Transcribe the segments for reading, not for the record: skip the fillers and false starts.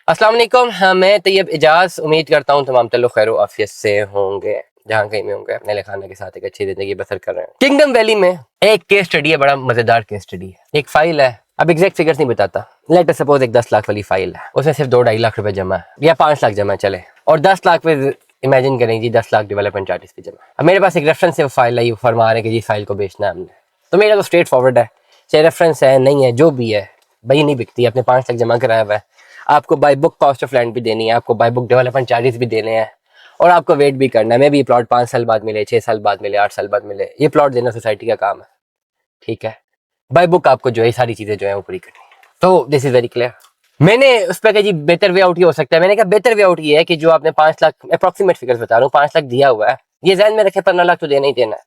अस्सलाम वालेकुम। हाँ, मैं तैयब इजाज उम्मीद करता हूँ तमाम तल्लुक़ खैर आफियत से होंगे, जहाँ कहीं में होंगे अपने खाना के साथ एक अच्छी जिंदगी बसर कर रहे हैं। किंगडम वैली में एक केस स्टडी है, बड़ा मजेदार केस स्टडी है। एक फाइल है, अब एग्जैक्ट फिगर्स नहीं बताता, लेट अस सपोज एक 10 लाख वाली फाइल है, उसमें सिर्फ 2-2.5 लाख रुपए जमा है या 5 लाख जमा है चले, और 10 लाख पे इमेजिन करें जी 10 लाख डेवलपमेंट चार्जेस पे जमा। अब मेरे पास एक रेफरेंस है, फाइल है, ये फरमा रहे हैं कि जी फाइल को बेचना है हमने, तो मेरा तो स्ट्रेट फॉरवर्ड है, चाहे रेफरेंस है नहीं है जो भी है, भाई नहीं बिकती, अपने 5 लाख जमा कराया हुआ है, आपको by book cost of land भी देनी है, आपको बाय बुक डेवलपमेंट चार्जेस भी देने हैं, और आपको वेट भी करना है। मे भी प्लॉट 5 साल बाद मिले, 6 साल बाद मिले, 8 साल बाद मिले, ये प्लॉट देना सोसाइटी का काम है, ठीक है। बाय बुक आपको जो है सारी चीजें जो है वो पूरी करनी है। तो दिस इज वेरी क्लियर। मैंने उस पर कहा जी बेहतर वे आउट ये हो सकता है, मैंने कहा बेहतर वे आउट ये है कि जो आपने 5 लाख अप्रोक्सीमेट फिगर्स बता रहा हूँ, 5 लाख दिया हुआ है, ये ज़हन में रखे 15 लाख तो देना ही देना है,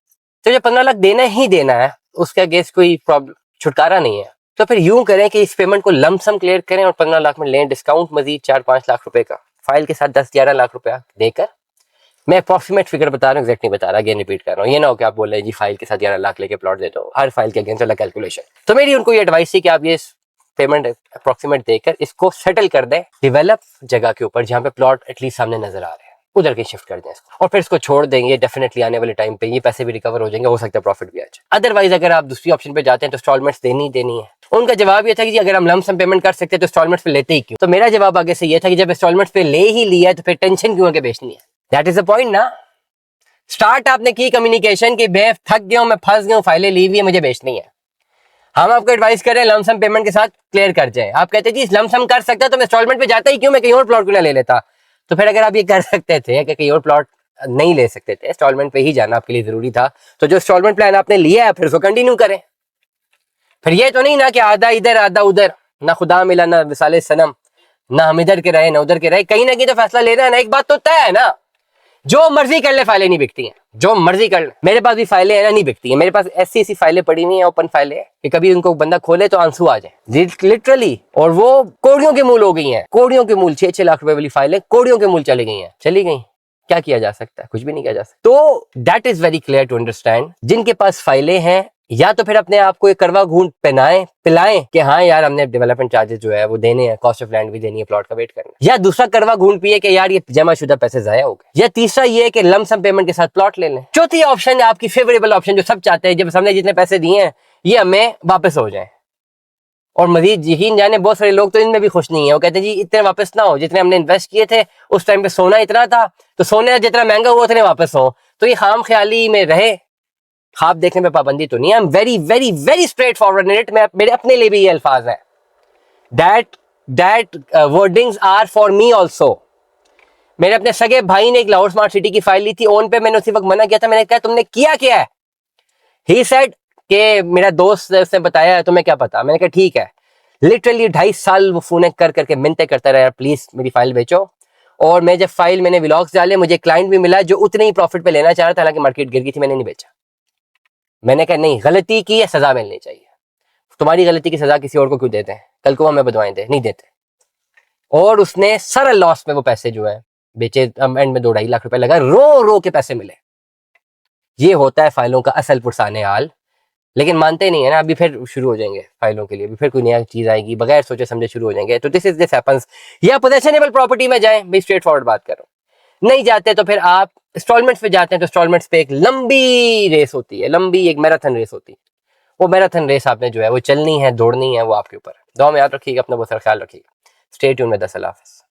तो जो 15 लाख देना ही देना है उसका अगेंस्ट कोई प्रॉब्लम छुटकारा नहीं है। तो फिर यूं करें कि इस पेमेंट को लमसम क्लियर करें और 15 लाख में लें, डिस्काउंट मजीद 4-5 लाख रुपए का, फाइल के साथ 10-11 लाख रुपया देकर। मैं अप्रोक्सीमेट फिगर बता रहा हूँ, एग्जैक्ट नहीं बता रहा, अगेन रिपीट कर रहा हूँ, ये ना हो कि आप बोल रहे हैं जी फाइल के साथ 11 लाख लेके प्लॉट दे दो, हर फाइल के अगेंस्ट अलग कैलकुलेशन। तो मेरी उनको ये एडवाइस थी कि आप ये पेमेंट अप्रोक्सीमेट देकर इसको सेटल कर दें डेवलप जगह के ऊपर, जहाँ पे प्लॉट एटलीस्ट सामने नजर आ रहे हैं, उधर के शिफ्ट कर दें इसको, और फिर इसको छोड़ देंगे। डेफिनेटली आने वाले टाइम पे ये पैसे भी रिकवर हो जाएंगे, हो सकता है प्रॉफिट भी आ जाए। अदरवाइज अगर आप दूसरी ऑप्शन पे जाते हैं तो इंस्टॉलमेंट्स देनी है। उनका जवाब ये था कि जी अगर हम लमसम पेमेंट कर सकते हैं तो इंस्टॉलमेंट्स पे लेते ही क्यों। तो मेरा जवाब आगे से ये था कि जब इंस्टॉलमेंट्स पे ले ही लिया तो फिर टेंशन क्यों आगे बेचनी है। दैट इज द पॉइंट ना। स्टार्ट आपने की कम्युनिकेशन की मैं थक गया हूं, मैं फंस गया हूं, फाइलें ली हुई है, मुझे बेचनी है। हम आपको एडवाइस कर रहे हैं लमसम पेमेंट के साथ क्लियर कर जाए। आप कहते हैं जी लमसम कर सकता है तो मैं इंस्टॉलमेंट पे जाता ही क्यों, मैं कहीं और प्लॉट क्यों ना ले लेता। तो फिर अगर आप ये कर सकते थे कि कहीं और प्लॉट नहीं ले सकते थे, इंस्टॉलमेंट पे ही जाना आपके लिए जरूरी था, तो जो इंस्टॉलमेंट प्लान आपने लिया है फिर उसको कंटिन्यू करें। फिर ये तो नहीं ना कि आधा इधर आधा उधर, ना खुदा मिला ना विसाले सनम, ना हम इधर के रहे ना उधर के रहे, कहीं ना कहीं तो फैसला लेना है ना। एक बात तो तय है ना, जो मर्जी कर ले फाइलें नहीं बिकती हैं, जो मर्जी कर ले। मेरे पास भी फाइलें हैं ना, नहीं बिकती हैं। मेरे पास ऐसी फाइलें पड़ी हुई हैं, ओपन फाइलें, कि कभी उनको बंदा खोले तो आंसू आ जाए लिटरली, और वो कोड़ियों के मूल हो गई हैं, कोड़ियों के मूल। 6-6 लाख रुपए वाली फाइलें कोड़ियों के मूल चली गई। क्या किया जा सकता है, कुछ भी नहीं किया जा सकता। तो that is very clear to understand. जिनके पास फाइलें हैं या तो फिर अपने आप को एक करवा घूंट पहनाएं पिलाएं कि हाँ यार हमने डेवलपमेंट चार्जेस जो है वो देने हैं, कॉस्ट ऑफ लैंड भी देनी है, प्लॉट का वेट करना है। या दूसरा करवा घूंट पिए कि यार ये जमा शुदा पैसे जाया हो गए। या तीसरा ये कि लमसम पेमेंट के साथ प्लॉट ले लें। चौथी ऑप्शन है आपकी फेवरेबल ऑप्शन, जो सब चाहते हैं, जब हमने जितने पैसे दिए हैं ये हमें वापस हो जाए। और मजीद यकीन जाने बहुत सारे लोग तो इनमें भी खुश नहीं है, वो कहते हैं जी इतने वापस ना हो, जितने हमने इन्वेस्ट किए थे उस टाइम पे सोना इतना था, तो सोने जितना महंगा हुआ उतने वापस हो। तो ये खाम ख्याली में रहे, ख्वाब देखने पे पाबंदी तो नहीं है। I am very very very straightforward in it. मेरे अपने लिए भी ये अल्फाज है, that wordings are for me also. मेरे अपने सगे भाई ने एक लाहौर स्मार्ट सिटी की फाइल ली थी ओन पे, मैंने उसी वक्त मना किया था। मैंने कहा तुमने किया क्या है। ही सेड कि मेरा दोस्त उसने बताया है, तुम्हें क्या पता। मैंने कहा ठीक है। लिटरली 2.5 साल वो फोन कर करके मिन्नतें करता रहा, प्लीज मेरी फाइल बेचो। और मैं जब फाइल मैंने व्लॉग्स डाले, मुझे क्लाइंट भी मिला जो उतने ही प्रॉफिट पे लेना चाह रहा था, हालांकि मार्केट गिर गई थी, मैंने नहीं बेचा। मैंने कहा नहीं, गलती की है, सजा मिलनी चाहिए। तुम्हारी गलती की सजा किसी और को क्यों देते हैं, कल को हमें बदवाएं दे, नहीं देते। और उसने सारा लॉस में वो पैसे जो है बेचे, एंड में 2-2.5 लाख रुपए लगा, रो रो के पैसे मिले। ये होता है फाइलों का असल पुरसाने हाल। लेकिन मानते नहीं है ना, अभी फिर शुरू हो जाएंगे फाइलों के लिए, अभी फिर कोई नया चीज आएगी, बगैर सोचे समझे शुरू हो जाएंगे। तो दिस हैपेंस। या पोजेशनेबल प्रॉपर्टी में जाएं, भाई स्ट्रेट फॉरवर्ड बात करो। नहीं जाते तो फिर आप इंस्टॉलमेंट्स पे जाते हैं, तो इंस्टॉलमेंट्स पे एक लंबी रेस होती है, लंबी एक मैराथन रेस होती है। वो मैराथन रेस आपने जो है वो चलनी है, दौड़नी है, वो आपके ऊपर। दुआ में याद रखिएगा, अपना बहुत सारा ख्याल रखिएगा। स्टे ट्यून में 10 अल्लाह हाफ़िज़।